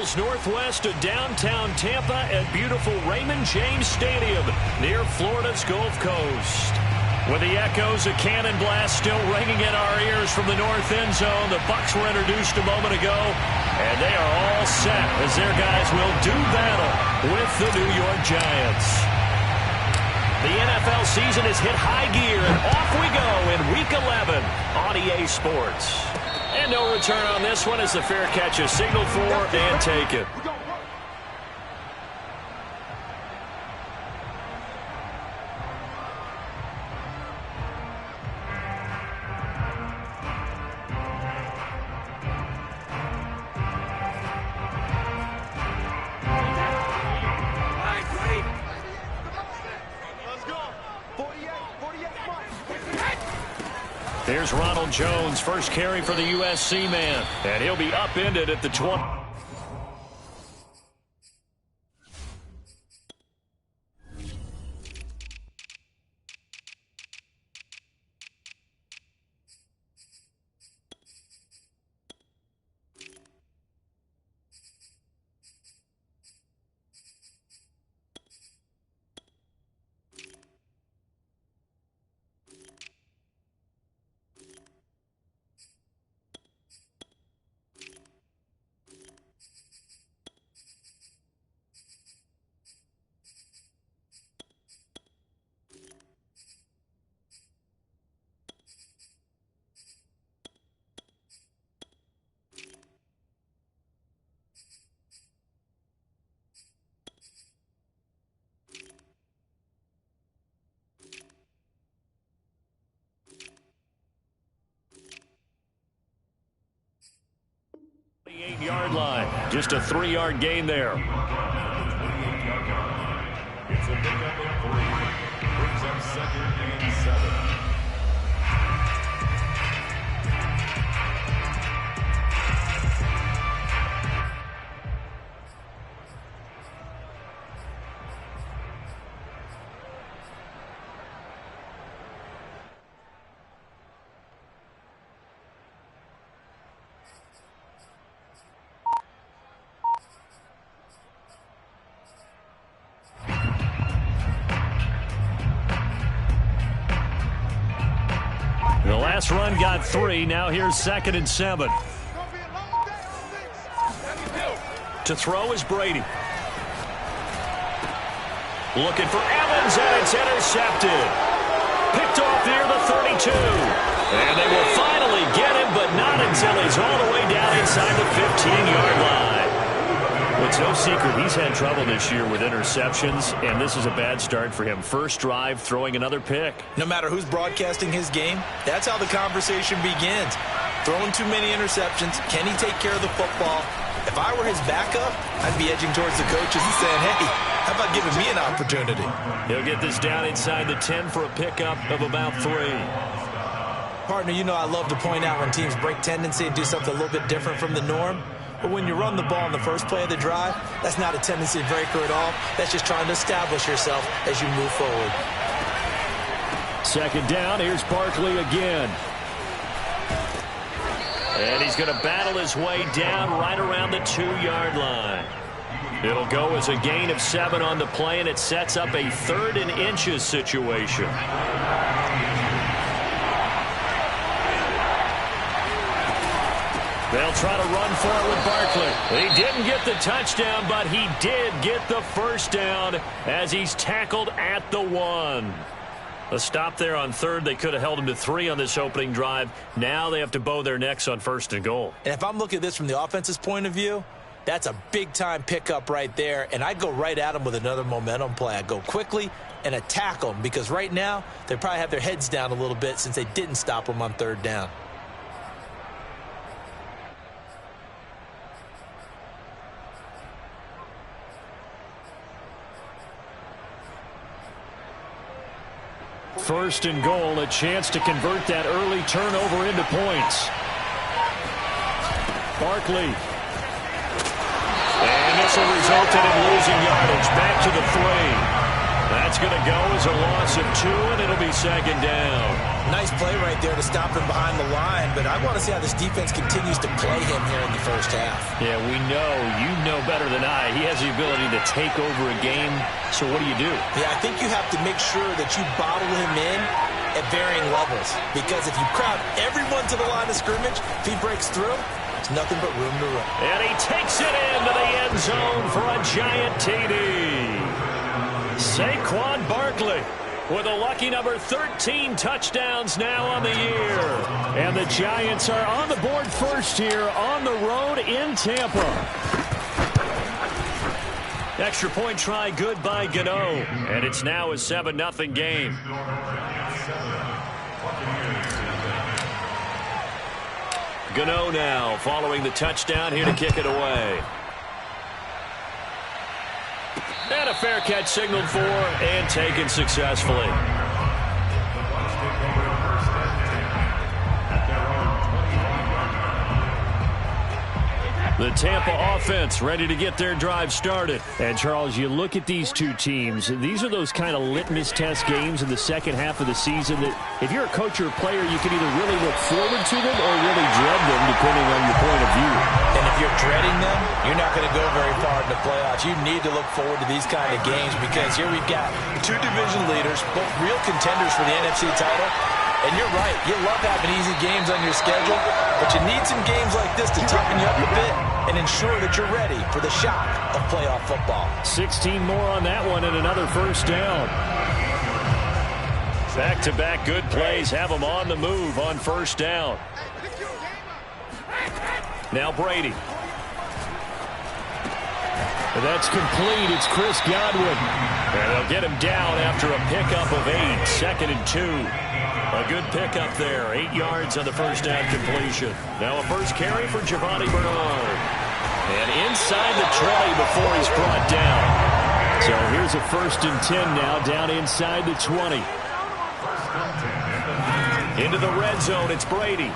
miles northwest of downtown Tampa at beautiful Raymond James Stadium near Florida's Gulf Coast. With the echoes of cannon blast still ringing in our ears from the north end zone, the Bucs were introduced a moment ago, and they are all set as their guys will do battle with the New York Giants. The NFL season has hit high gear, and off we go in Week 11 on EA Sports. And no return on this one as the fair catch is signaled for and taken. Here's Ronald Jones, first carry for the USC man, and he'll be upended at the 20. Yard line. Just a 3-yard gain there. It's a pickup of 3. Brings up 2nd and 7. The last run got 3. Now here's 2nd and 7. To throw is Brady. Looking for Evans, and it's intercepted. Picked off near the 32. And they will finally get him, but not until he's all the way down inside the 15-yard line. Well, it's no secret he's had trouble this year with interceptions, and this is a bad start for him. First drive, throwing another pick. No matter who's broadcasting his game, that's how the conversation begins. Throwing too many interceptions, can he take care of the football? If I were his backup, I'd be edging towards the coaches and saying, hey, how about giving me an opportunity? He'll get this down inside the 10 for a pickup of about 3. Partner, you know I love to point out when teams break tendency and do something a little bit different from the norm. But when you run the ball in the first play of the drive, that's not a tendency breaker at all. That's just trying to establish yourself as you move forward. 2nd down, here's Barkley again. And he's going to battle his way down right around the 2-yard line. It'll go as a gain of 7 on the play, and it sets up a 3rd and inches situation. They'll try to run for it with Barkley. He didn't get the touchdown, but he did get the first down as he's tackled at the 1. A stop there on 3rd. They could have held him to 3 on this opening drive. Now they have to bow their necks on 1st and goal. And if I'm looking at this from the offense's point of view, that's a big-time pickup right there, and I'd go right at him with another momentum play. I'd go quickly and attack them because right now they probably have their heads down a little bit since they didn't stop him on 3rd down. First and goal, a chance to convert that early turnover into points. Barkley. And this will result in him losing yardage back to the 3. That's going to go as a loss of 2, and it'll be second down. Nice play right there to stop him behind the line, but I want to see how this defense continues to play him here in the first half. Yeah, we know. You know better than I. He has the ability to take over a game, so what do you do? Yeah, I think you have to make sure that you bottle him in at varying levels, because if you crowd everyone to the line of scrimmage, if he breaks through, there's nothing but room to run. And he takes it into the end zone for a giant TD. Saquon Barkley with a lucky number 13 touchdowns now on the year. And the Giants are on the board first here on the road in Tampa. Extra point try good by Gano. And it's now a 7-0 game. Gano now following the touchdown here to kick it away. And a fair catch signaled for and taken successfully. The Tampa offense ready to get their drive started. And, Charles, you look at these two teams, these are those kind of litmus test games in the second half of the season that if you're a coach or a player, you can either really look forward to them or really dread them, depending on your point of view. And if you're dreading them, you're not going to go very far in the playoffs. You need to look forward to these kind of games because here we've got two division leaders, both real contenders for the NFC title. And you're right, you love having easy games on your schedule, but you need some games like this to toughen you up a bit and ensure that you're ready for the shock of playoff football. 16 more on that one and another first down. Back-to-back good plays have them on the move on first down. Now Brady. And that's complete. It's Chris Godwin. And they'll get him down after a pickup of 8. 2nd and 2. A good pickup there. 8 yards on the first down completion. Now a first carry for Giovanni Bernard. And inside the 20 before he's brought down. So here's a 1st and 10 now down inside the 20. Into the red zone, it's Brady.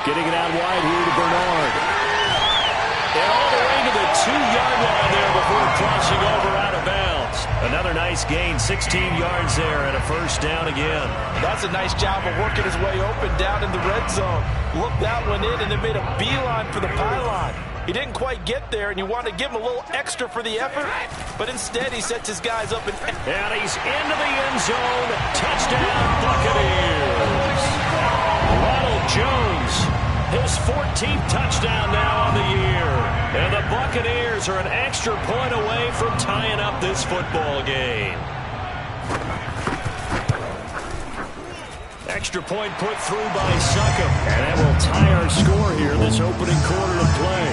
Getting it out wide here to Bernard. And all the way to the 2-yard line there before crossing over out of bounds. Another nice gain, 16 yards there and a first down again. That's a nice job of working his way open down in the red zone. Looked that one in and then made a beeline for the pylon. He didn't quite get there, and you want to give him a little extra for the effort, but instead he sets his guys up. And he's into the end zone. Touchdown, Buccaneers. Ronald Jones, his 14th touchdown now on the year. And the Buccaneers are an extra point away from tying up this football game. Extra point put through by Succop. And that will tie our score here this opening quarter of play.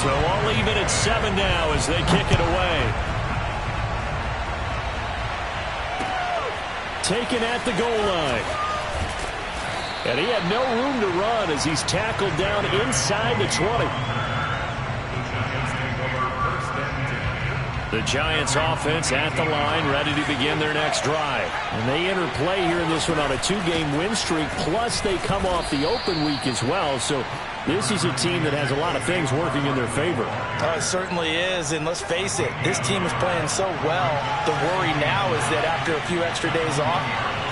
So I'll leave it at 7 now as they kick it away. Taken at the goal line. And he had no room to run as he's tackled down inside the 20. The Giants offense at the line, ready to begin their next drive. And they enter play here in this one on a 2-game win streak, plus they come off the open week as well. So this is a team that has a lot of things working in their favor. It certainly is, and let's face it, this team is playing so well. The worry now is that after a few extra days off,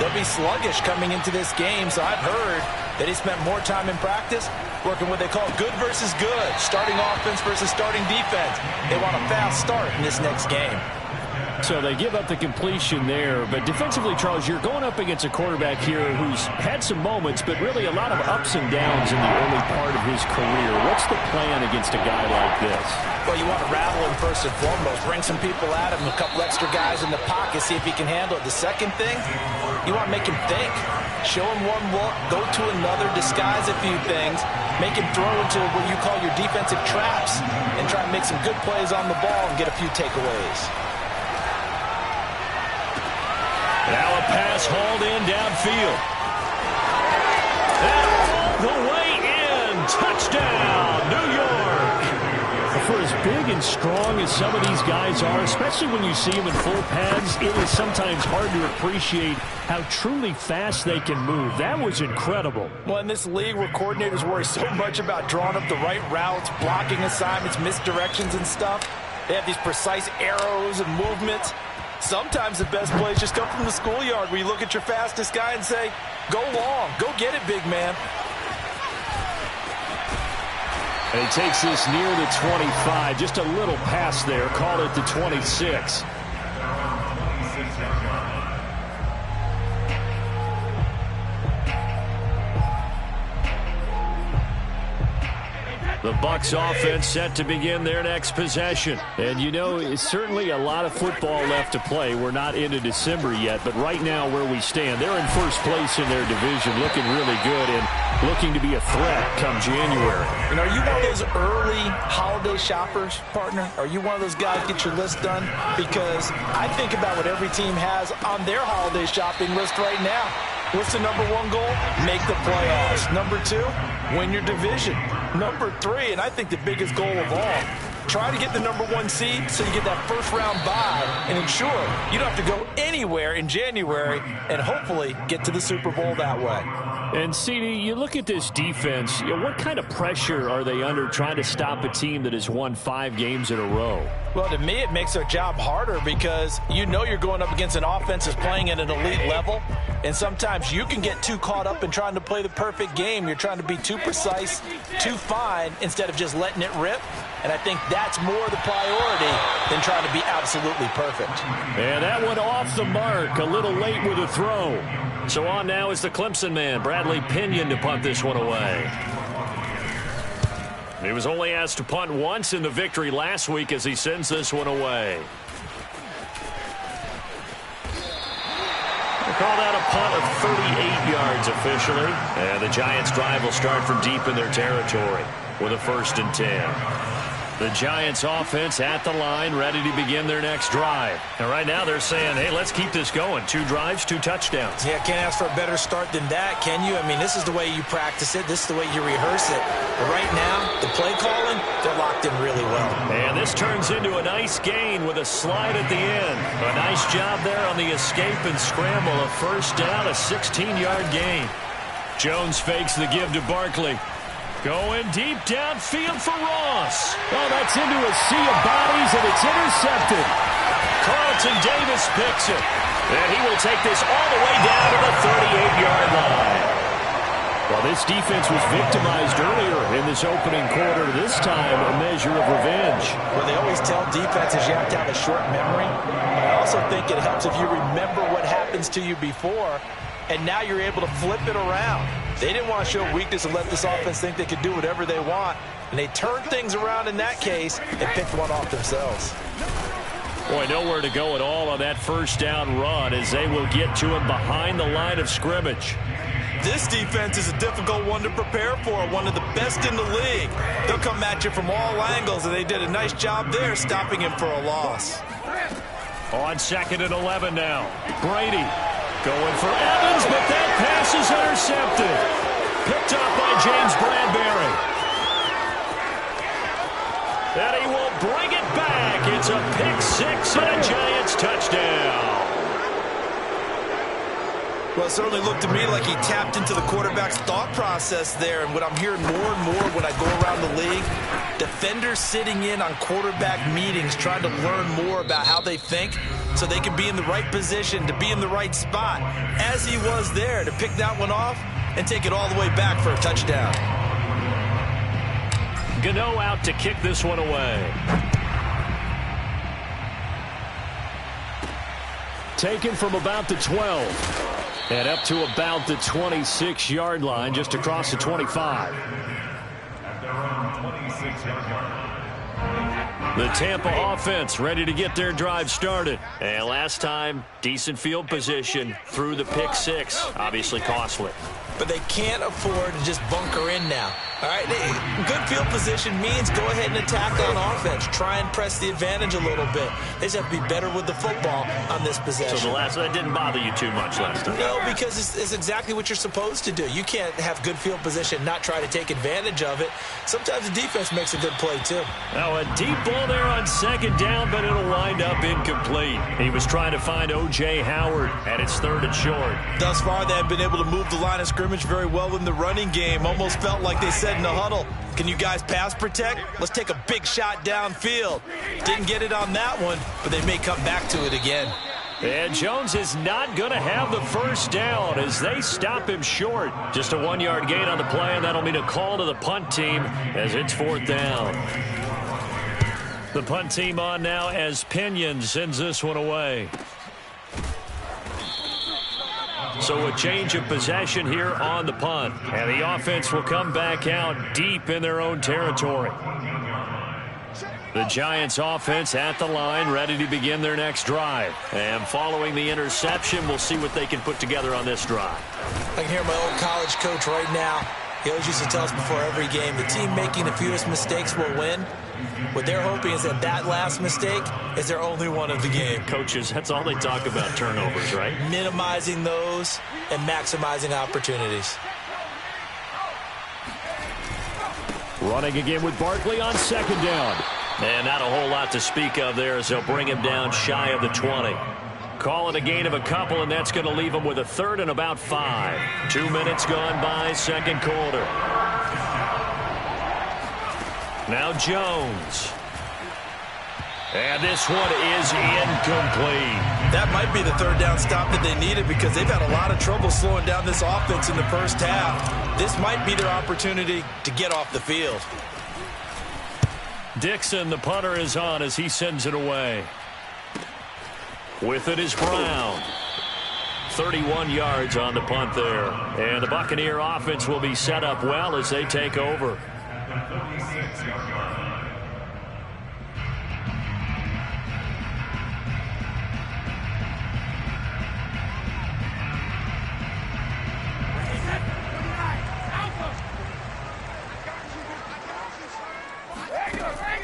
they'll be sluggish coming into this game. So I've heard that he spent more time in practice working what they call good versus good, starting offense versus starting defense. They want a fast start in this next game. So they give up the completion there, but defensively, Charles, you're going up against a quarterback here who's had some moments, but really a lot of ups and downs in the early part of his career. What's the plan against a guy like this? Well, you want to rattle him first and foremost. Bring some people at him, a couple extra guys in the pocket, see if he can handle it. The second thing, you want to make him think. Show him one look, go to another, disguise a few things, make him throw into what you call your defensive traps, and try and make some good plays on the ball and get a few takeaways. Now a pass hauled in downfield. And all the way in. Touchdown, New York. For as big big and strong as some of these guys are, especially when you see them in full pads, it is sometimes hard to appreciate how truly fast they can move. That was incredible. Well, in this league where coordinators worry so much about drawing up the right routes, blocking assignments, misdirections and stuff, they have these precise arrows and movements. Sometimes the best plays just come from the schoolyard where you look at your fastest guy and say, go long, go get it, big man. And he takes this near the 25, just a little pass there, called it the 26. The Bucs offense set to begin their next possession. And you know, it's certainly a lot of football left to play. We're not into December yet, but right now where we stand, they're in first place in their division, looking really good and looking to be a threat come January. And are you one of those early holiday shoppers, partner? Are you one of those guys get your list done? Because I think about what every team has on their holiday shopping list right now. What's the number one goal? Make the playoffs. Number two, win your division. Number three, and I think the biggest goal of all, try to get the number one seed so you get that first round bye and ensure you don't have to go anywhere in January and hopefully get to the Super Bowl that way. And, CD, you look at this defense, what kind of pressure are they under trying to stop a team that has won 5 games in a row? Well, to me, it makes their job harder because you know you're going up against an offense that's playing at an elite level, and sometimes you can get too caught up in trying to play the perfect game. You're trying to be too precise, too fine, instead of just letting it rip. And I think that's more the priority than trying to be absolutely perfect. And that one off the mark, a little late with a throw. So on now is the Clemson man, Bradley Pinion, to punt this one away. He was only asked to punt once in the victory last week as he sends this one away. We'll call that a punt of 38 yards officially. And the Giants' drive will start from deep in their territory with a 1st and 10. The Giants offense at the line, ready to begin their next drive. And right now they're saying, hey, let's keep this going. 2 drives, 2 touchdowns. Yeah, can't ask for a better start than that, can you? I mean, this is the way you practice it. This is the way you rehearse it. But right now, the play calling, they're locked in really well. And this turns into a nice gain with a slide at the end. A nice job there on the escape and scramble. A 1st down, a 16-yard gain. Jones fakes the give to Barkley. Going deep downfield for Ross. Oh, that's into a sea of bodies, and it's intercepted. Carlton Davis picks it. And he will take this all the way down to the 38-yard line. Well, this defense was victimized earlier in this opening quarter. This time, a measure of revenge. Well, they always tell defenses you have to have a short memory. But I also think it helps if you remember what happens to you before, and now you're able to flip it around. They didn't want to show weakness and let this offense think they could do whatever they want. And they turned things around in that case and picked one off themselves. Boy, nowhere to go at all on that 1st down run as they will get to him behind the line of scrimmage. This defense is a difficult one to prepare for, one of the best in the league. They'll come at you from all angles, and they did a nice job there stopping him for a loss. On 2nd and 11 now. Brady going for Evans, but that pass is intercepted. Picked up by James Bradbury. And he will bring it back. It's a pick 6 and a Giants touchdown. Well, it certainly looked to me like he tapped into the quarterback's thought process there. And what I'm hearing more and more when I go around the league, defenders sitting in on quarterback meetings trying to learn more about how they think so they can be in the right position, to be in the right spot, as he was there, to pick that one off and take it all the way back for a touchdown. Gano out to kick this one away. Taken from about the 12. And up to about the 26-yard line, just across the 25. The Tampa offense ready to get their drive started. And last time, decent field position through the pick 6. Obviously costly. But they can't afford to just bunker in now. All right, good field position means go ahead and attack on offense. Try and press the advantage a little bit. They just have to be better with the football on this possession. So that didn't bother you too much last time? No, because it's exactly what you're supposed to do. You can't have good field position, not try to take advantage of it. Sometimes the defense makes a good play, too. Now, a deep ball there on second down, but it'll wind up incomplete. He was trying to find O.J. Howard, and it's third and short. Thus far, they have been able to move the line of scrimmage very well in the running game. Almost felt like they said in the huddle, can you guys pass protect? Let's take a big shot downfield. Didn't get it on that one, but they may come back to it again. And Jones is not going to have the first down as they stop him short. Just a 1-yard gain on the play, and that'll mean a call to the punt team as it's fourth down. The punt team on now as Pinion sends this one away. So a change of possession here on the punt. And the offense will come back out deep in their own territory. The Giants offense at the line, ready to begin their next drive. And following the interception, we'll see what they can put together on this drive. I can hear my old college coach right now. He always used to tell us before every game, the team making the fewest mistakes will win. What they're hoping is that last mistake is their only one of the game. Coaches, that's all they talk about, turnovers, right? Minimizing those and maximizing opportunities. Running again with Barkley on second down. And not a whole lot to speak of there as they'll bring him down shy of the 20. Call it a gain of a couple, and that's going to leave him with a third and about 5. 2 minutes gone by, second quarter. Now Jones. And this one is incomplete. That might be the third down stop that they needed because they've had a lot of trouble slowing down this offense in the first half. This might be their opportunity to get off the field. Dixon, the punter, is on as he sends it away. With it is Brown. 31 yards on the punt there. And the Buccaneer offense will be set up well as they take over.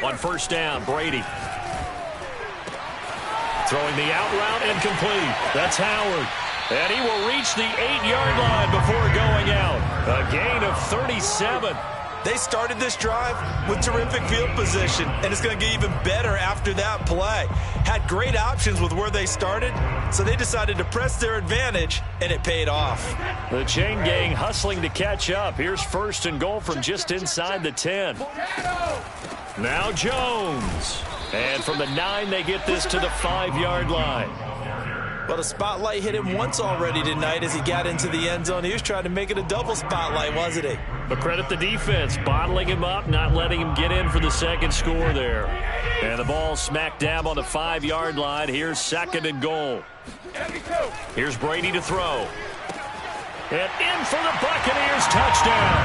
On first down, Brady. Throwing the out route and complete. That's Howard. And he will reach the 8-yard line before going out. A gain of 37. They started this drive with terrific field position, and it's going to get even better after that play. Had great options with where they started, so they decided to press their advantage, and it paid off. The chain gang hustling to catch up. Here's first and goal from just inside the 10. Now Jones. And from the 9, they get this to the 5-yard line. Well, the spotlight hit him once already tonight as he got into the end zone. He was trying to make it a double spotlight, wasn't he? But credit the defense, bottling him up, not letting him get in for the second score there. And the ball smack dab on the 5-yard line. Here's second and goal. Here's Brady to throw. And in for the Buccaneers touchdown.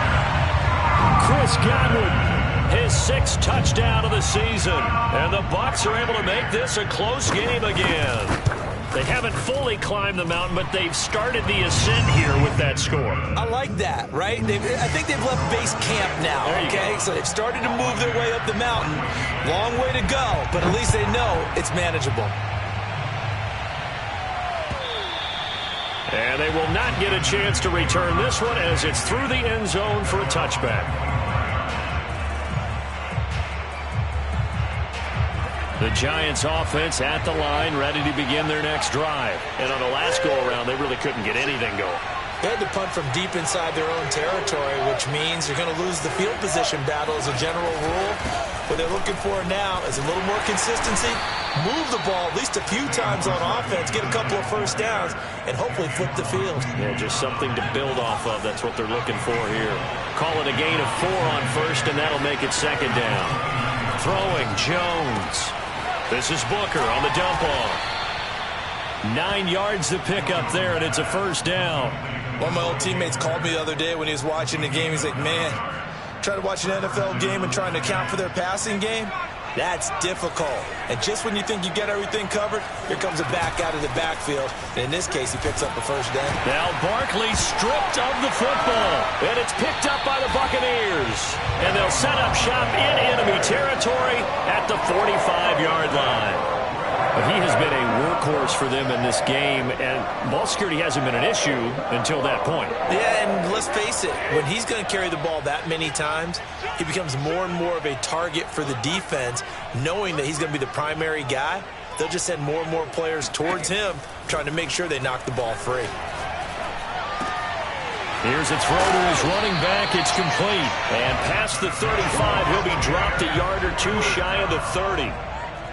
Chris Godwin. His 6th touchdown of the season. And the Bucs are able to make this a close game again. They haven't fully climbed the mountain, but they've started the ascent here with that score. I like that, right? I think they've left base camp now, okay? So they've started to move their way up the mountain. Long way to go, but at least they know it's manageable. And they will not get a chance to return this one as it's through the end zone for a touchback. The Giants offense at the line, ready to begin their next drive. And on the last go-around, they really couldn't get anything going. They had to punt from deep inside their own territory, which means you're going to lose the field position battle as a general rule. What they're looking for now is a little more consistency, move the ball at least a few times on offense, get a couple of first downs, and hopefully flip the field. Yeah, just something to build off of. That's what they're looking for here. Call it a gain of 4 on first, and that'll make it second down. Throwing, Jones. This is Booker on the dump off. 9 yards to pick up there, and it's a first down. One of my old teammates called me the other day when he was watching the game. He's like, man, try to watch an NFL game and trying to account for their passing game. That's difficult. And just when you think you get everything covered, here comes a back out of the backfield. And in this case, he picks up the first down. Now Barkley stripped of the football. And it's picked up by the Buccaneers. And they'll set up shop in enemy territory at the 45-yard line. But he has been a workhorse for them in this game, and ball security hasn't been an issue until that point. Yeah, and let's face it, when he's going to carry the ball that many times, he becomes more and more of a target for the defense, knowing that he's going to be the primary guy. They'll just send more and more players towards him, trying to make sure they knock the ball free. Here's a throw to his running back. It's complete. And past the 35, he'll be dropped a yard or two shy of the 30.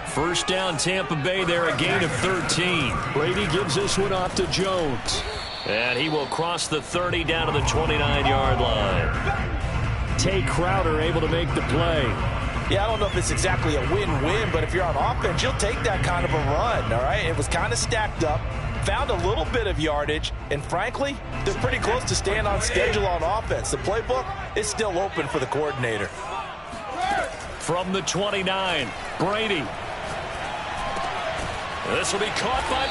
First down, Tampa Bay there, a gain of 13. Brady gives this one off to Jones. And he will cross the 30 down to the 29-yard line. Tay Crowder able to make the play. Yeah, I don't know if it's exactly a win-win, but if you're on offense, you'll take that kind of a run, all right? It was kind of stacked up, found a little bit of yardage, and frankly, they're pretty close to staying on schedule on offense. The playbook is still open for the coordinator. From the 29, Brady. This will be caught by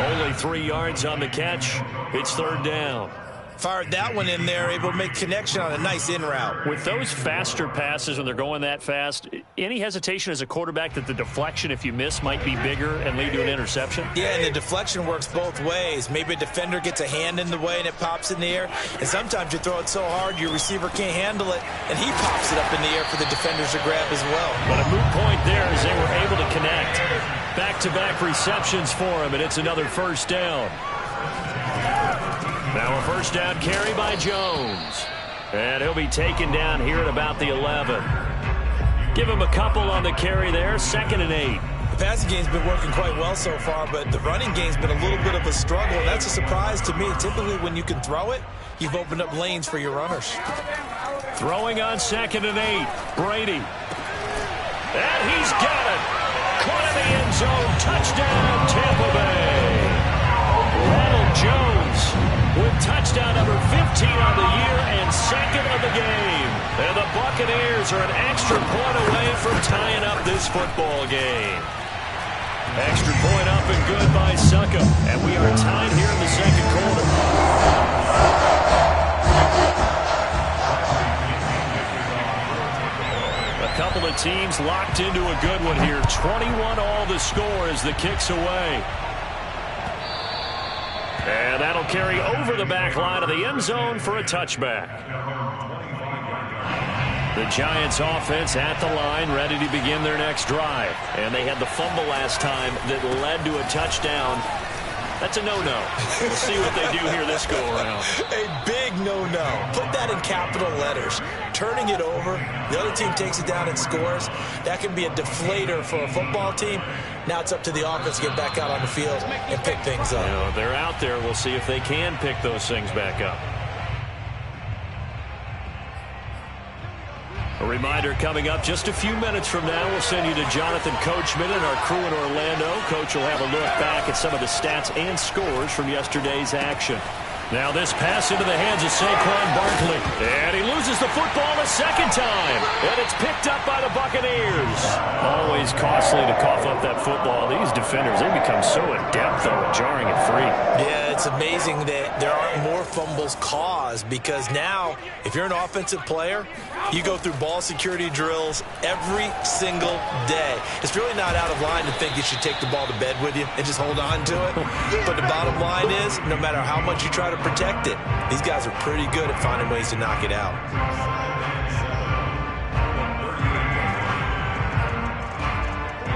Brown. Only 3 yards on the catch. It's third down. Fired that one in there, able to make connection on a nice in route. With those faster passes when they're going that fast, any hesitation as a quarterback that the deflection, if you miss, might be bigger and lead to an interception? Yeah, and the deflection works both ways. Maybe a defender gets a hand in the way and it pops in the air. And sometimes you throw it so hard your receiver can't handle it, and he pops it up in the air for the defenders to grab as well. But a moot point there as they were able to connect. Back-to-back receptions for him, and it's another first down. Now a first down carry by Jones. And he'll be taken down here at about the 11. Give him a couple on the carry there. 2nd and 8. The passing game's been working quite well so far, but the running game's been a little bit of a struggle. That's a surprise to me. Typically, when you can throw it, you've opened up lanes for your runners. Throwing on 2nd and 8. Brady. And he's got it. Caught in the end zone. Touchdown, Tampa Bay. Ronald Jones with touchdown number 15 on the year and 2nd of the game. And the Buccaneers are an extra point away from tying up this football game. Extra point up and good by Suckup. And we are tied here in the second quarter. A couple of teams locked into a good one here. 21 all the score as the kick's away. And that'll carry over the back line of the end zone for a touchback. The Giants offense at the line, ready to begin their next drive. And they had the fumble last time that led to a touchdown. That's a no-no. We'll see what they do here this go-around. A big no-no. Put that in capital letters. Turning it over, the other team takes it down and scores. That can be a deflator for a football team. Now it's up to the offense to get back out on the field and pick things up. You know, they're out there. We'll see if they can pick those things back up. A reminder coming up just a few minutes from now, we'll send you to Jonathan Coachman and our crew in Orlando. Coach will have a look back at some of the stats and scores from yesterday's action. Now this pass into the hands of Saquon Barkley. And he loses the football a second time. And it's picked up by the Buccaneers. Always costly to cough up that football. These defenders, they become so adept, though, at jarring it free. Yeah, it's amazing that there aren't more fumbles caused, because now, if you're an offensive player, you go through ball security drills every single day. It's really not out of line to think you should take the ball to bed with you and just hold on to it. But the bottom line is, no matter how much you try to protect it, these guys are pretty good at finding ways to knock it out.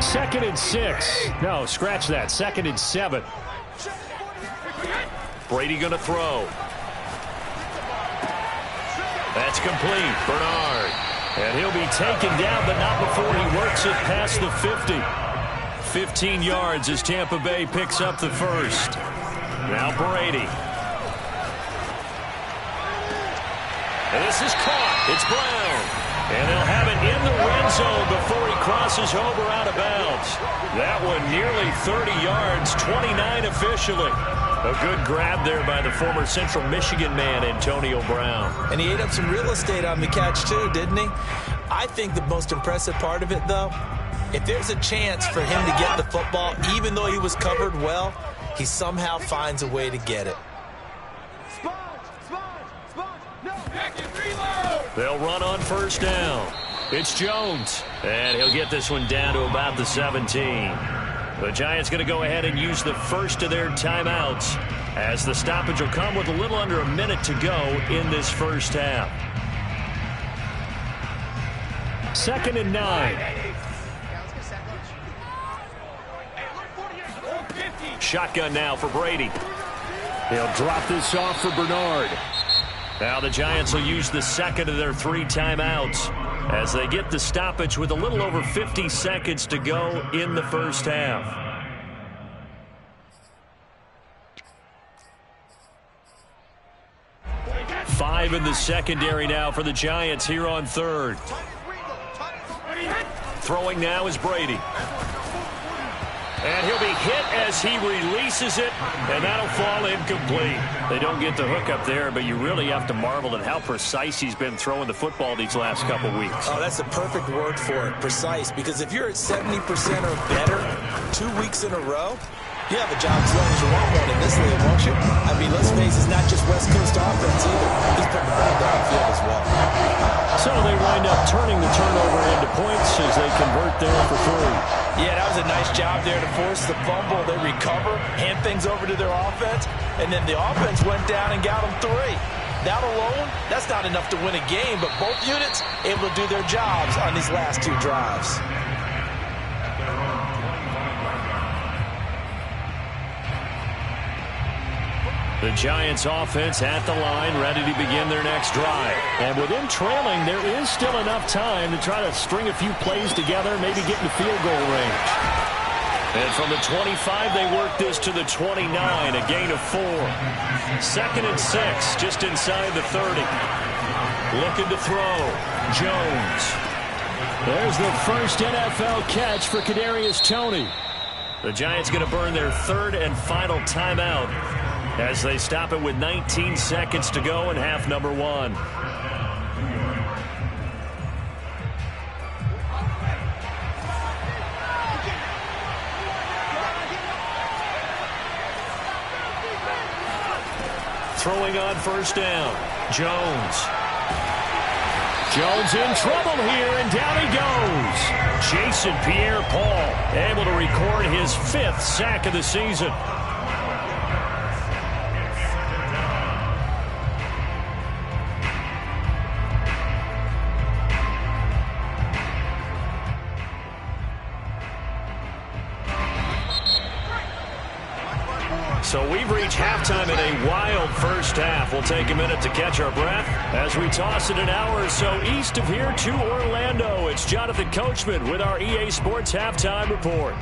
Second and 6. No, scratch that. 2nd and 7. Brady going to throw. That's complete. Bernard. And he'll be taken down, but not before he works it past the 50. 15 yards as Tampa Bay picks up the first. Now Brady. And this is caught. It's Brown. And they'll have it in the red zone before he crosses over out of bounds. That one nearly 30 yards, 29 officially. A good grab there by the former Central Michigan man, Antonio Brown. And he ate up some real estate on the catch, too, didn't he? I think the most impressive part of it, though, if there's a chance for him to get the football, even though he was covered well, he somehow finds a way to get it. They'll run on first down. It's Jones, and he'll get this one down to about the 17. The Giants going to go ahead and use the first of their timeouts, as the stoppage will come with a little under a minute to go in this first half. 2nd and 9. Shotgun now for Brady. He'll drop this off for Bernard. Now the Giants will use the second of their 3 timeouts as they get the stoppage with a little over 50 seconds to go in the first half. Five in the secondary now for the Giants here on third. Throwing now is Brady. And he'll be hit as he releases it, and that'll fall incomplete. They don't get the hook up there, but you really have to marvel at how precise he's been throwing the football these last couple weeks. Oh, that's the perfect word for it, precise, because if you're at 70% or better 2 weeks in a row, you have a job as long as you want one in this league, won't you? I mean, let's face it, it's not just West Coast offense either. He's putting the ball downfield as well. So they wind up turning the turnover into points as they convert there for 3. Yeah, that was a nice job there to force the fumble. They recover, hand things over to their offense, and then the offense went down and got them 3. That alone, that's not enough to win a game, but both units able to do their jobs on these last 2 drives. The Giants offense at the line, ready to begin their next drive. And with them trailing, there is still enough time to try to string a few plays together, maybe get in the field goal range. And from the 25, they work this to the 29, a gain of 4. 2nd and 6, just inside the 30. Looking to throw, Jones. There's the first NFL catch for Kadarius Toney. The Giants going to burn their 3rd and final timeout as they stop it with 19 seconds to go in half number 1. Throwing on first down, Jones. Jones in trouble here, and down he goes. Jason Pierre-Paul able to record his 5th sack of the season. So we've reached halftime in a wild first half. We'll take a minute to catch our breath as we toss it an hour or so east of here to Orlando. It's Jonathan Coachman with our EA Sports Halftime Report.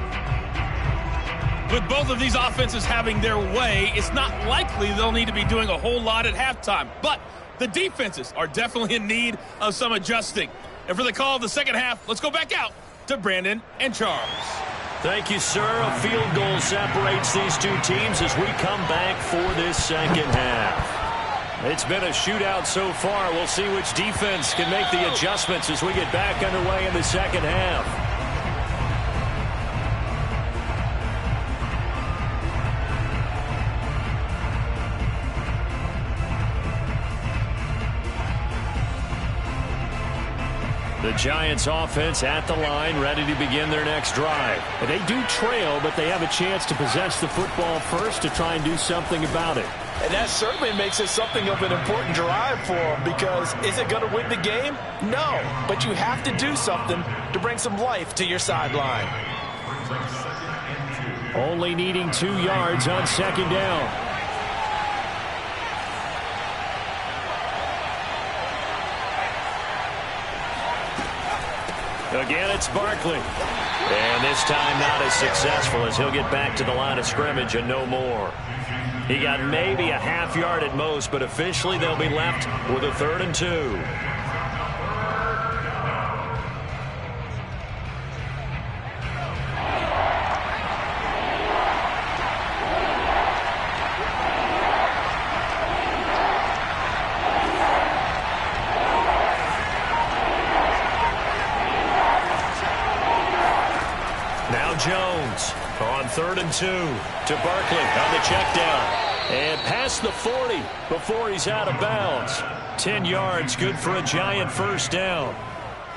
With both of these offenses having their way, it's not likely they'll need to be doing a whole lot at halftime. But the defenses are definitely in need of some adjusting. And for the call of the second half, let's go back out to Brandon and Charles. Thank you, sir. A field goal separates these 2 teams as we come back for this second half. It's been a shootout so far. We'll see which defense can make the adjustments as we get back underway in the second half. The Giants offense at the line, ready to begin their next drive. And they do trail, but they have a chance to possess the football first to try and do something about it. And that certainly makes it something of an important drive for them, because is it going to win the game? No, but you have to do something to bring some life to your sideline. Only needing 2 yards on second down. Again, it's Barkley. And this time not as successful as he'll get back to the line of scrimmage and no more. He got maybe a half yard at most, but officially they'll be left with a 3rd and 2. On 3rd and 2 to Barkley on the check down. And past the 40 before he's out of bounds. 10 yards, good for a Giant first down.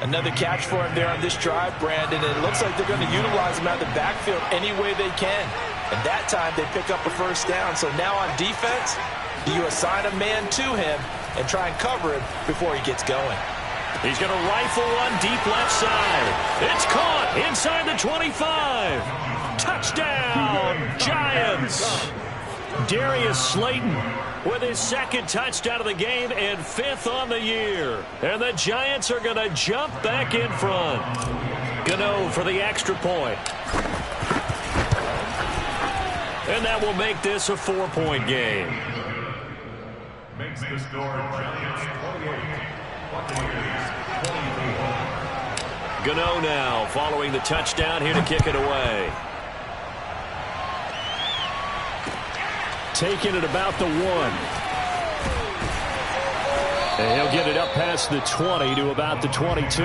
Another catch for him there on this drive, Brandon. And it looks like they're going to utilize him out of the backfield any way they can. And that time they pick up a first down. So now on defense, you assign a man to him and try and cover him before he gets going. He's going to rifle one deep left side. It's caught inside the 25. Touchdown, Giants. Darius Slayton with his 2nd touchdown of the game and 5th on the year. And the Giants are going to jump back in front. Gano for the extra point. And that will make this a 4-point game. Makes the score Giants 28. Buccaneers 24. Gano now following the touchdown here to kick it away. Taking it about the 1. And he'll get it up past the 20 to about the 22.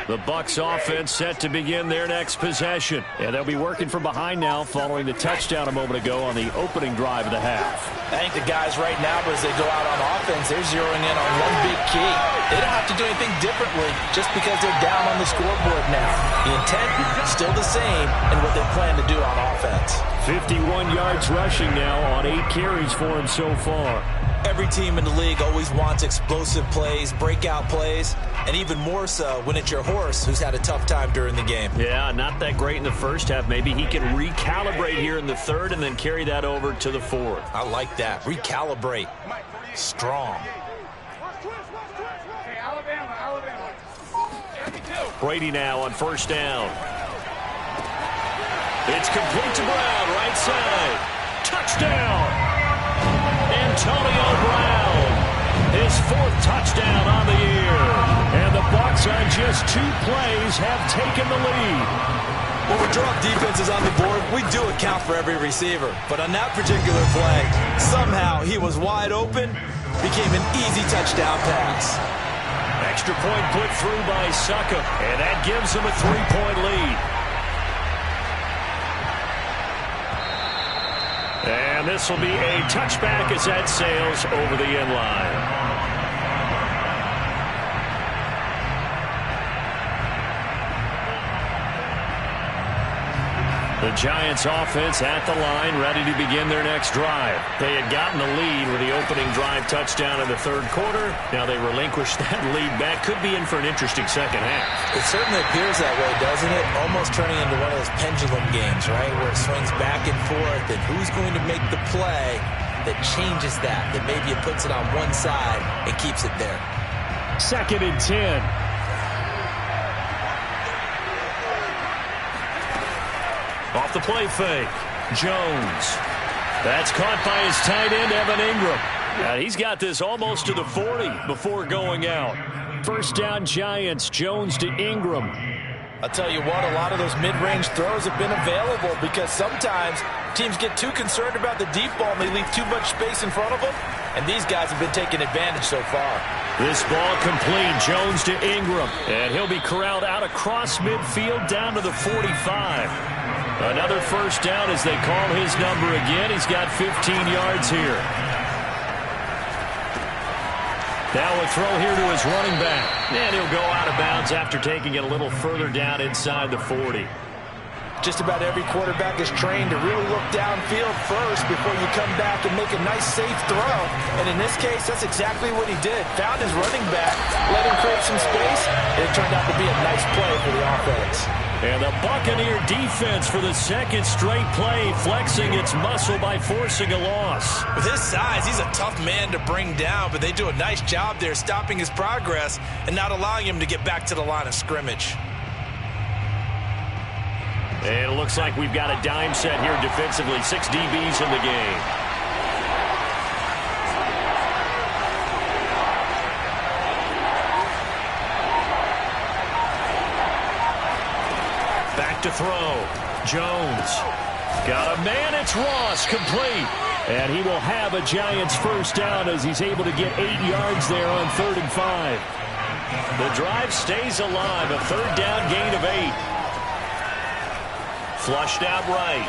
The Bucs offense set to begin their next possession. And they'll be working from behind now following the touchdown a moment ago on the opening drive of the half. I think the guys right now, as they go out on offense, they're zeroing in on one big key. They don't have to do anything differently just because they're down on the scoreboard now. The intent is still the same in what they plan to do on offense. 51 yards rushing now on 8 carries for him so far. Every team in the league always wants explosive plays, breakout plays, and even more so when it's your horse who's had a tough time during the game. Yeah, not that great in the first half. Maybe he can recalibrate here in the 3rd and then carry that over to the 4th. I like that. Recalibrate. Strong. Brady now on 1st down. It's complete to Brown, right side. Touchdown! Antonio Brown, his 4th touchdown on the year. And the Bucs on just 2 plays have taken the lead. When we drop defenses on the board, we do account for every receiver. But on that particular play, somehow he was wide open, became an easy touchdown pass. Extra point put through by Succa, and that gives him a 3-point lead. And this will be a touchback as that sails over the end line. The Giants offense at the line, ready to begin their next drive. They had gotten the lead with the opening drive touchdown in the 3rd quarter. Now they relinquished that lead back. Could be in for an interesting second half. It certainly appears that way, doesn't it? Almost turning into one of those pendulum games, right? Where it swings back and forth, and who's going to make the play that changes that maybe it puts it on one side and keeps it there. 2nd and 10. Off the play fake, Jones. That's caught by his tight end, Evan Ingram. He's got this almost to the 40 before going out. 1st down Giants, Jones to Ingram. I'll tell you what, a lot of those mid-range throws have been available because sometimes teams get too concerned about the deep ball and they leave too much space in front of them. And these guys have been taking advantage so far. This ball complete, Jones to Ingram. And he'll be corralled out across midfield down to the 45. Another 1st down as they call his number again. He's got 15 yards here. Now a throw here to his running back. And he'll go out of bounds after taking it a little further down inside the 40. Just about every quarterback is trained to really look downfield first before you come back and make a nice, safe throw. And in this case, that's exactly what he did. Found his running back, let him create some space, and it turned out to be a nice play for the offense. And the Buccaneer defense for the 2nd straight play, flexing its muscle by forcing a loss. With his size, he's a tough man to bring down, but they do a nice job there stopping his progress and not allowing him to get back to the line of scrimmage. And it looks like we've got a dime set here defensively. 6 DBs in the game. to throw. Jones. Got a man. It's Ross. Complete. And he will have a Giants first down as he's able to get 8 yards there on 3rd and 5. The drive stays alive. A 3rd down gain of 8. Flushed out right.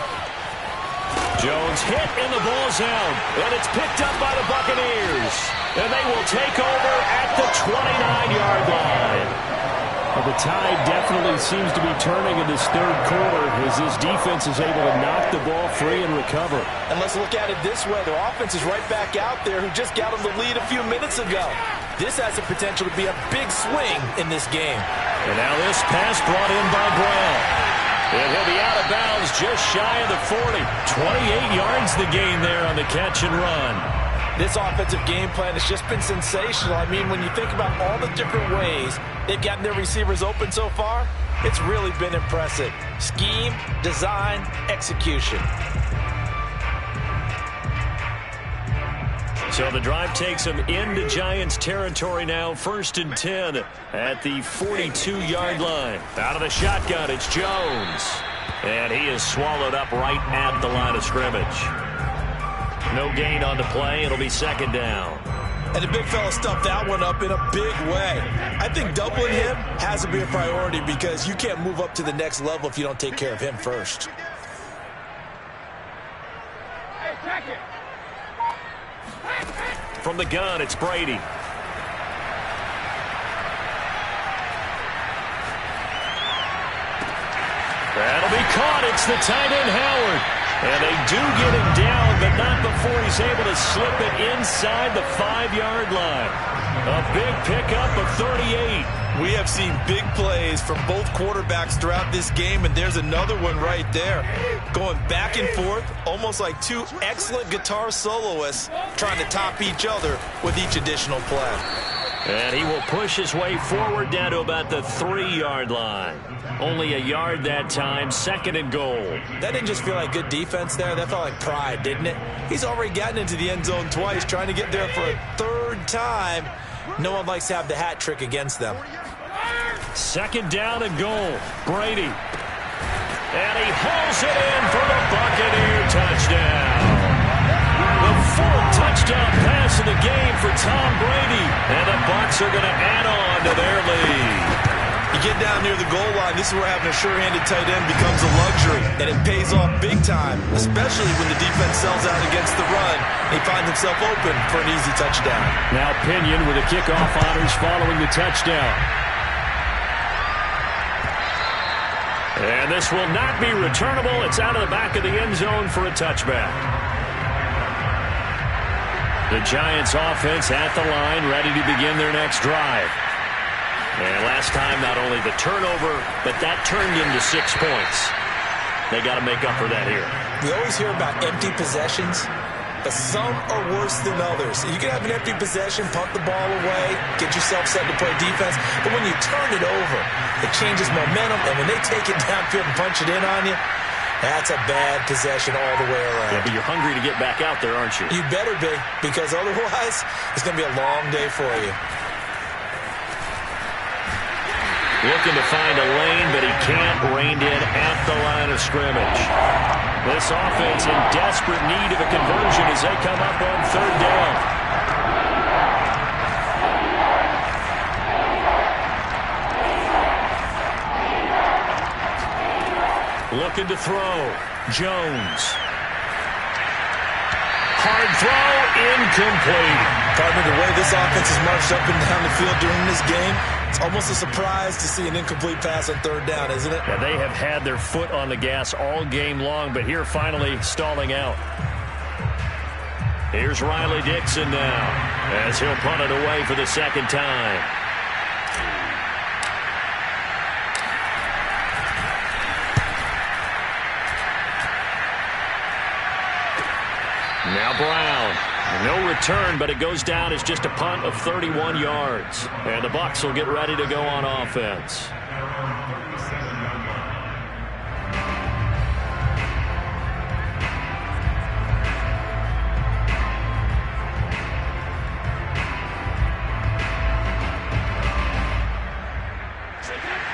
Jones hit and the ball's out. And it's picked up by the Buccaneers. And they will take over at the 29-yard line. Well, the tide definitely seems to be turning in this 3rd quarter as this defense is able to knock the ball free and recover. And let's look at it this way. Their offense is right back out there who just got them the lead a few minutes ago. This has the potential to be a big swing in this game. And now this pass brought in by Brown. And he'll be out of bounds just shy of the 40. 28 yards the gain there on the catch and run. This offensive game plan has just been sensational. I mean, when you think about all the different ways they've gotten their receivers open so far, it's really been impressive. Scheme, design, execution. So the drive takes them into Giants territory now. 1st and 10 at the 42-yard line. Out of the shotgun, it's Jones. And he is swallowed up right at the line of scrimmage. No gain on the play. It'll be 2nd down. And the big fella stuffed that one up in a big way. I think doubling him has to be a priority because you can't move up to the next level if you don't take care of him first. From the gun, it's Brady. That'll be caught. It's the tight end, Howard. And they do get him down, but not before he's able to slip it inside the 5-yard line. A big pickup of 38. We have seen big plays from both quarterbacks throughout this game, and there's another one right there. Going back and forth, almost like two excellent guitar soloists trying to top each other with each additional play. And he will push his way forward down to about the 3-yard line. Only a yard that time, 2nd and goal. That didn't just feel like good defense there. That felt like pride, didn't it? He's already gotten into the end zone twice, trying to get there for a 3rd time. No one likes to have the hat trick against them. 2nd down and goal. Brady. And he hauls it in for the Buccaneer touchdown. The 4th touchdown pass of the game for Tom Brady. And the Bucs are going to add on to their lead. You get down near the goal line, this is where having a sure-handed tight end becomes a luxury. And it pays off big time, especially when the defense sells out against the run. He finds himself open for an easy touchdown. Now Pinion with the kickoff honors following the touchdown. And this will not be returnable. It's out of the back of the end zone for a touchback. The Giants offense at the line, ready to begin their next drive. And last time, not only the turnover, but that turned into 6 points. They got to make up for that here. We always hear about empty possessions, but some are worse than others. You can have an empty possession, punt the ball away, get yourself set to play defense, but when you turn it over, it changes momentum, and when they take it downfield and punch it in on you, that's a bad possession all the way around. Yeah, but you're hungry to get back out there, aren't you? You better be, because otherwise, it's going to be a long day for you. Looking to find a lane, but he can't. Reined in at the line of scrimmage. This offense in desperate need of a conversion as they come up on 3rd down. Looking to throw. Jones. Hard throw, incomplete. Partner, the way this offense has marched up and down the field during this game, it's almost a surprise to see an incomplete pass on 3rd down, isn't it? Yeah, they have had their foot on the gas all game long, but here finally stalling out. Here's Riley Dixon now as he'll punt it away for the 2nd time. Now Brown. No return, but it goes down as just a punt of 31 yards. And the Bucs will get ready to go on offense.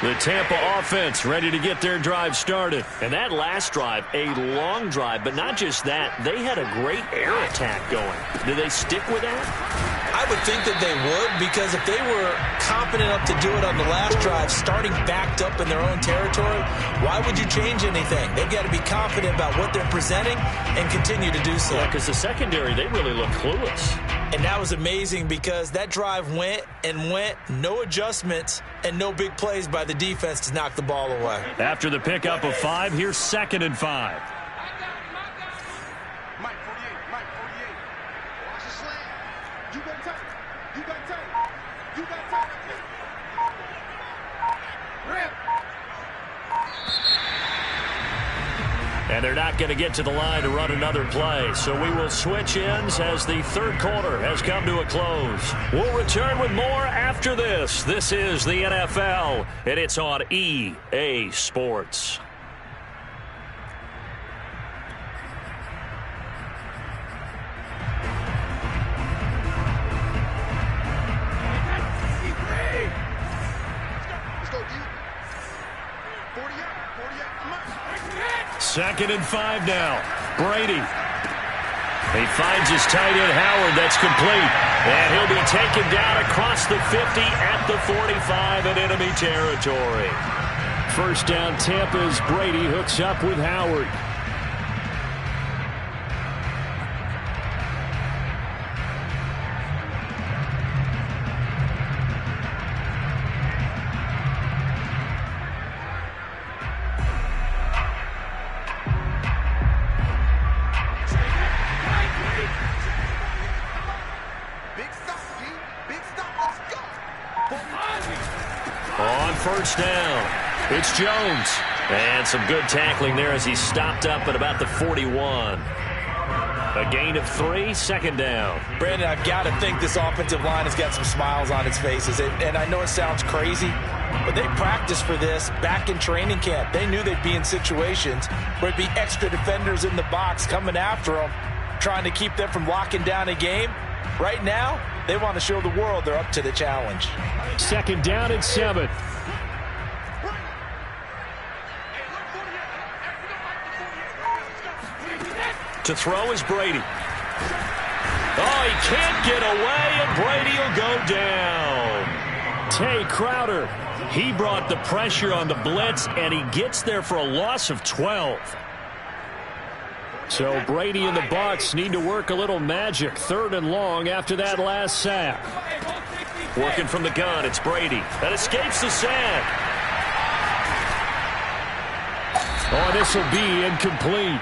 The Tampa offense ready to get their drive started. And that last drive, a long drive, but not just that. They had a great air attack going. Do they stick with that? I would think that they would, because if they were confident enough to do it on the last drive, starting backed up in their own territory, why would you change anything? They've got to be confident about what they're presenting and continue to do so. Yeah, because the secondary, they really look clueless. And that was amazing because that drive went and went, no adjustments and no big plays by the defense to knock the ball away. After the pickup of 5, here's 2nd and 5. And they're not going to get to the line to run another play. So we will switch ends as the third quarter has come to a close. We'll return with more after this. This is the NFL, and it's on EA Sports. Second and 5 now. Brady. He finds his tight end, Howard. That's complete. And he'll be taken down across the 50 at the 45 in enemy territory. First down, Tampa's Brady hooks up with Howard. First down. It's Jones. And some good tackling there as he stopped up at about the 41. A gain of 3, second down. Brandon, I've got to think this offensive line has got some smiles on its faces. And I know it sounds crazy, but they practiced for this back in training camp. They knew they'd be in situations where it'd be extra defenders in the box coming after them, trying to keep them from locking down a game. Right now, they want to show the world they're up to the challenge. Second down and 7. To throw is Brady. Oh, he can't get away, and Brady will go down. Tay Crowder, he brought the pressure on the blitz, and he gets there for a loss of 12. So Brady and the Bucs need to work a little magic. 3rd and long after that last sack. Working from the gun, it's Brady. That escapes the sack. Oh, this will be incomplete.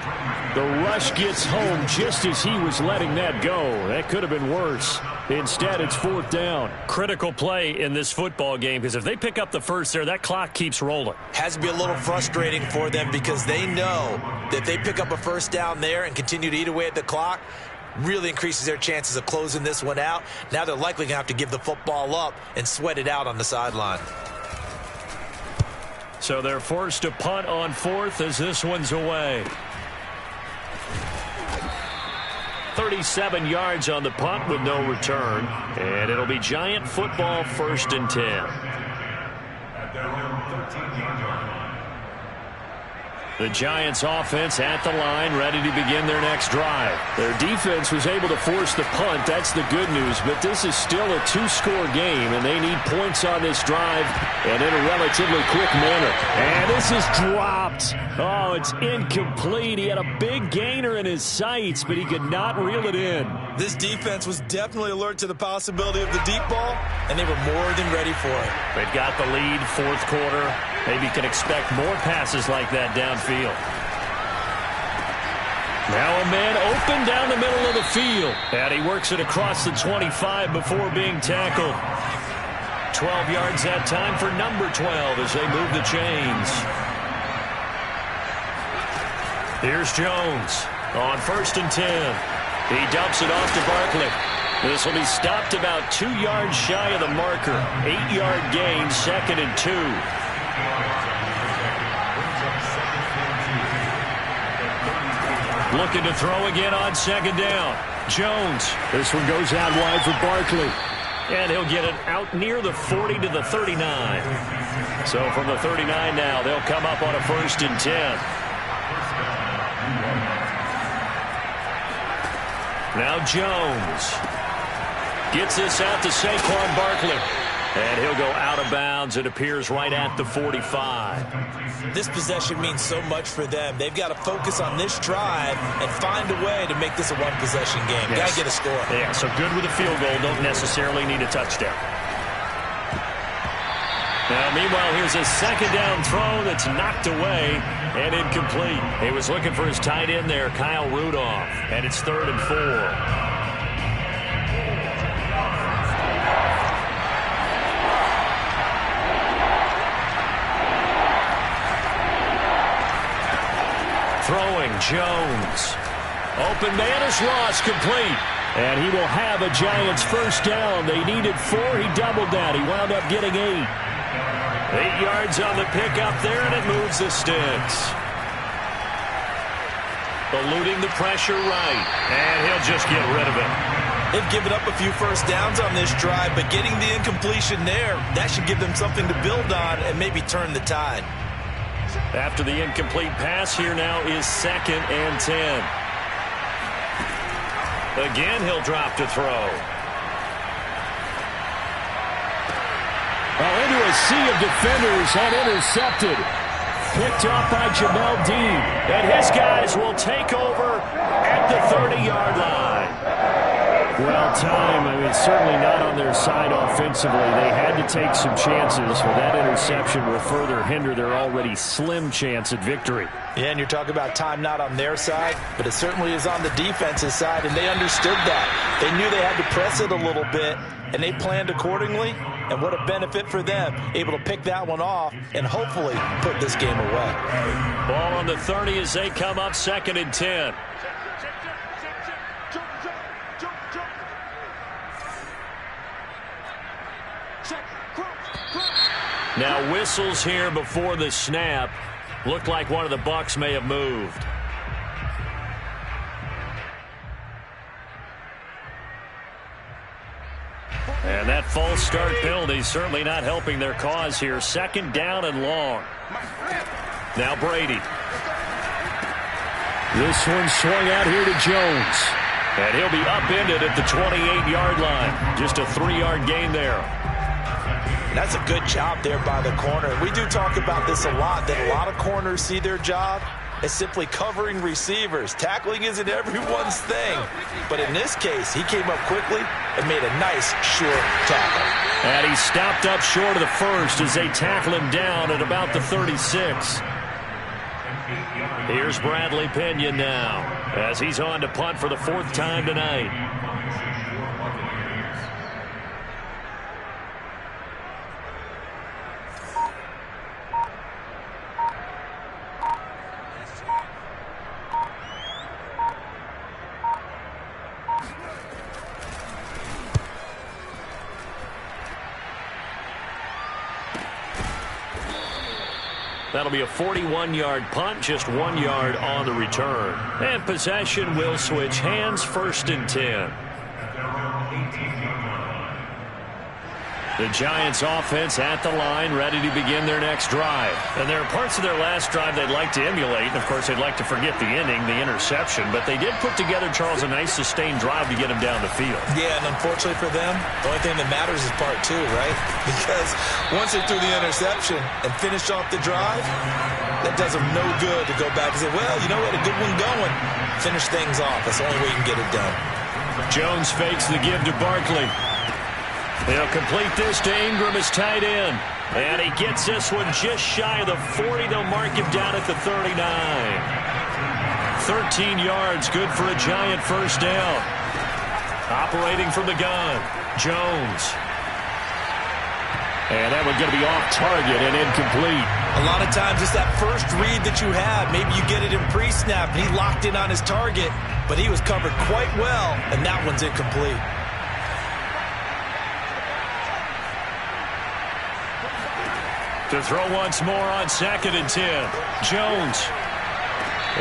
The rush gets home just as he was letting that go. That could have been worse. Instead, it's 4th down. Critical play in this football game, because if they pick up the first there, that clock keeps rolling. Has to be a little frustrating for them because they know that if they pick up a first down there and continue to eat away at the clock, really increases their chances of closing this one out. Now they're likely going to have to give the football up and sweat it out on the sideline. So they're forced to punt on 4th as this one's away. 37 yards on the punt with no return. And it'll be Giant football, 1st and 10. At their own 13-yard line. The Giants offense at the line, ready to begin their next drive. Their defense was able to force the punt. That's the good news. But this is still a 2-score game, and they need points on this drive and in a relatively quick manner. And this is dropped. Oh, it's incomplete. He had a big gainer in his sights, but he could not reel it in. This defense was definitely alert to the possibility of the deep ball, and they were more than ready for it. They've got the lead, 4th quarter. Maybe can expect more passes like that downfield. Now a man open down the middle of the field. And he works it across the 25 before being tackled. 12 yards that time for number 12 as they move the chains. Here's Jones on 1st and 10. He dumps it off to Barkley. This will be stopped about 2 yards shy of the marker. 8-yard gain, 2nd and 2. Looking to throw again on 2nd down. Jones. This one goes out wide for Barkley. And he'll get it out near the 40 to the 39. So from the 39 now, they'll come up on a 1st and 10. Now Jones gets this out to Saquon Barkley. And he'll go out of bounds. It appears right at the 45. This possession means so much for them. They've got to focus on this drive and find a way to make this a one-possession game. Got to get a score. Yeah, so good with a field goal. Don't necessarily need a touchdown. Now, meanwhile, here's a 2nd down throw that's knocked away and incomplete. He was looking for his tight end there, Kyle Rudolph. And it's 3rd and 4. Throwing, Jones. Open man is lost, complete. And he will have a Giants 1st down. They needed 4. He doubled that. He wound up getting 8. 8 yards on the pickup there, and it moves the sticks. Eluding the pressure right. And he'll just get rid of it. They've given up a few 1st downs on this drive, but getting the incompletion there, that should give them something to build on and maybe turn the tide. After the incomplete pass, here now is 2nd and 10. Again, he'll drop to throw. Well, into a sea of defenders and intercepted. Picked up by Jamel Dean. And his guys will take over at the 30-yard line. Well, time, I mean, certainly not on their side offensively. They had to take some chances, but that interception will further hinder their already slim chance at victory. Yeah, and you're talking about time not on their side, but it certainly is on the defense's side, and they understood that. They knew they had to press it a little bit, and they planned accordingly, and what a benefit for them, able to pick that one off and hopefully put this game away. Ball on the 30 as they come up 2nd and 10. Now whistles here before the snap. Looked like one of the Bucs may have moved. And that false start penalty certainly not helping their cause here. 2nd down and long. Now Brady. This one swung out here to Jones. And he'll be upended at the 28-yard line. Just a 3-yard gain there. That's a good job there by the corner. We do talk about this a lot, that a lot of corners see their job as simply covering receivers. Tackling isn't everyone's thing. But in this case, he came up quickly and made a nice, short tackle. And he stopped up short of the 1st as they tackle him down at about the 36. Here's Bradley Pinion now as he's on to punt for the 4th time tonight. That'll be a 41-yard punt, just 1 yard on the return. And possession will switch hands, 1st and 10. The Giants offense at the line, ready to begin their next drive. And there are parts of their last drive they'd like to emulate. And, of course, they'd like to forget the ending, the interception. But they did put together, Charles, a nice sustained drive to get him down the field. Yeah, and unfortunately for them, the only thing that matters is part 2, right? Because once they threw the interception and finished off the drive, that does them no good to go back and say, well, you know what, a good one going. Finish things off. That's the only way you can get it done. Jones fakes the give to Barkley. They'll complete this to Ingram as tight end. And he gets this one just shy of the 40. They'll mark him down at the 39. 13 yards, good for a Giant 1st down. Operating from the gun, Jones. And that one going to be off target and incomplete. A lot of times it's that first read that you have. Maybe you get it in pre-snap. He locked in on his target, but he was covered quite well, and that one's incomplete. To throw once more on 2nd and 10. Jones.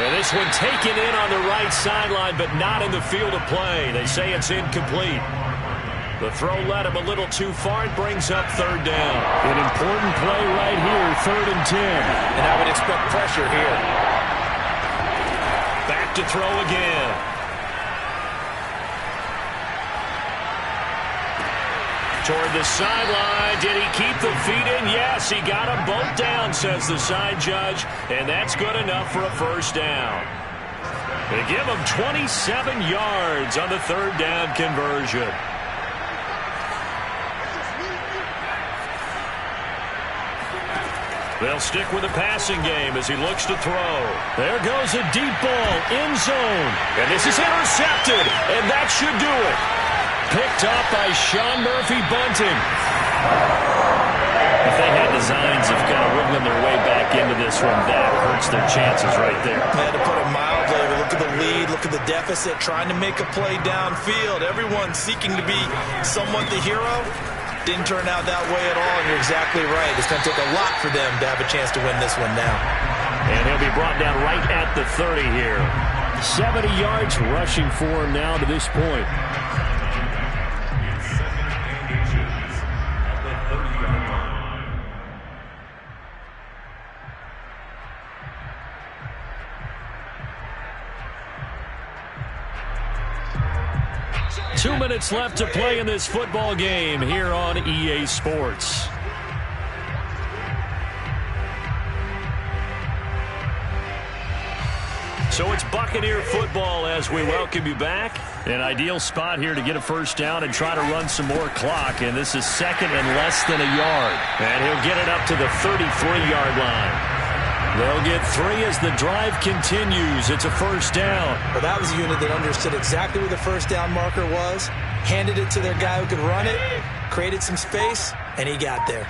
And this one taken in on the right sideline, but not in the field of play. They say it's incomplete. The throw led him a little too far. It brings up third down. An important play right here, 3rd and 10. And I would expect pressure here. Back to throw again. Toward the sideline. Did he keep the feet in? Yes, he got them both down, says the side judge. And that's good enough for a first down. They give him 27 yards on the 3rd down conversion. They'll stick with the passing game as he looks to throw. There goes a deep ball, end zone. And this is intercepted, and that should do it. Picked up by Sean Murphy-Bunting. If they had designs of kind of wiggling their way back into this one, that hurts their chances right there. They had to put it mildly. Look at the lead, look at the deficit, trying to make a play downfield. Everyone seeking to be somewhat the hero. Didn't turn out that way at all, and you're exactly right. It's going to take a lot for them to have a chance to win this one now. And he'll be brought down right at the 30 here. 70 yards rushing for him now to this point. 2 minutes left to play in this football game here on EA Sports. So it's Buccaneer football as we welcome you back. An ideal spot here to get a first down and try to run some more clock. And this is 2nd and less than a yard. And he'll get it up to the 33-yard line. They'll get 3 as the drive continues. It's a first down. Well, that was a unit that understood exactly where the first down marker was, handed it to their guy who could run it, created some space, and he got there.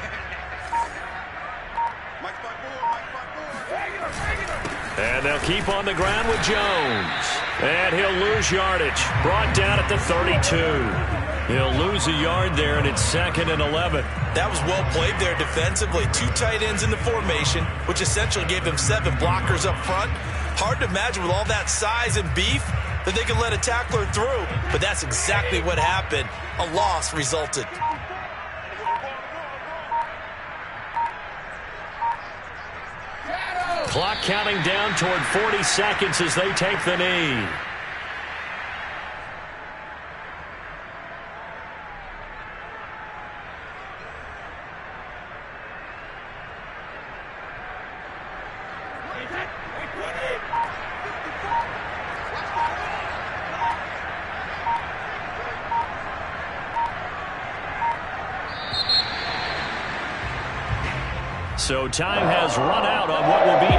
And they'll keep on the ground with Jones. And he'll lose yardage. Brought down at the 32. He'll lose a yard there, and it's 2nd and 11. That was well played there defensively. 2 tight ends in the formation, which essentially gave them 7 blockers up front. Hard to imagine with all that size and beef that they could let a tackler through. But that's exactly what happened. A loss resulted. Clock counting down toward 40 seconds as they take the knee. So time has run out on what will be a